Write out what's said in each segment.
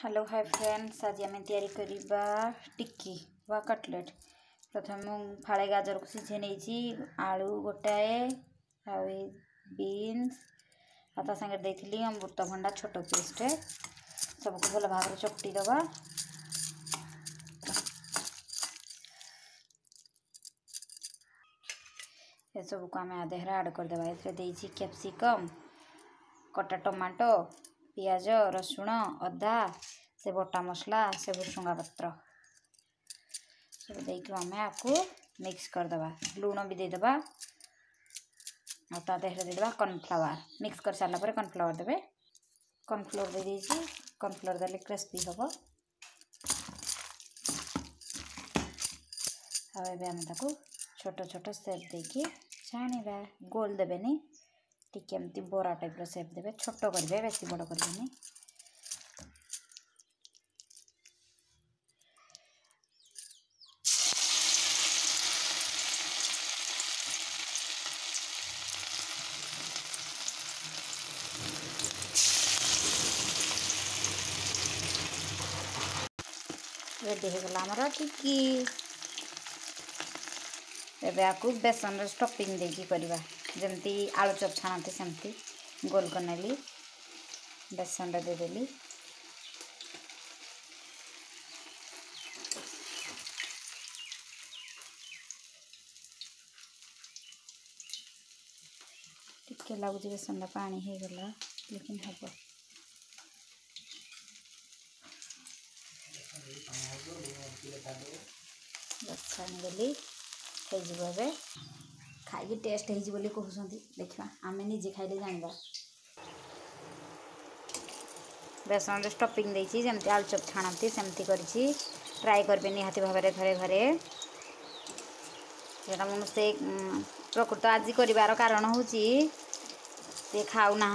Hello hi friends, आज आम या टिक्की वा कटलेट। प्रथम फाड़े गाजर को सीझे नहीं आलू गोटाए बीन्स आ सागे देती अमृतभंडा छोट पीसटे सबको भल भाव चकटी दबा। ये सब को आम आधे आड करदे। ये कैप्सिकम कटा टमाटो पियाज रसुण अदा से बटा मसला से भुसुंगा पत्र सब देख आम आपको मिक्स करदे। लुण भी देदेबा देहरे देदेबा कॉर्नफ्लावर मिक्स कर सारा पर कॉर्नफ्लावर देवे। कॉर्नफ्लोर दे दीजिए, कॉर्नफ्लोर देले क्रिस्पी हम। आम ताको छोट छोट सेप देकी छाणीबा। गोल देवेनि टिके एमती बोरा टाइप सेप देवे। छोट करेंगे, बेसी बड़ करेंगे। रेडी होगला आमर टिक्की। एबे आपको बेसन स्टफिंग देकी करवा जमती आलू चप छाणती सेमती गोल करनेली बेसन देदेली। टिके लगुच बेसन पानी हो गला लेकिन हम छाणीदेली हो खाई टेस्ट हो कहते। देखा आम निजे खाइले जाना। बेसन स्टफिंग देती जमती आलू चप छाणती सेमती करछि। ट्राई करबे निहाती भाव में घरे घरे। जेटा मुझे प्रकृत आज कर कारण हूँ से खाऊना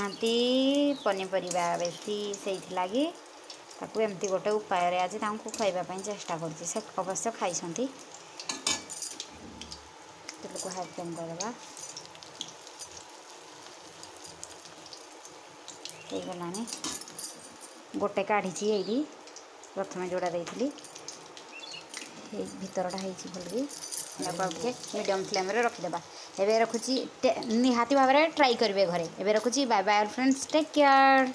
पनीपरिया बेसी से लगी एमती गोटे उपाय आज खावाई चेष्टा कर अवश्य खाई को हाई फ्लेम करवा हो गला। गोटे काढ़ी ये प्रथम जोड़ा देती भीतरटा भल मीडियम फ्लेम रखिदेबा। एबे रखुची निहाती भाव में ट्राई करेंगे घरे। एबे रखुची bye bye friends, take care.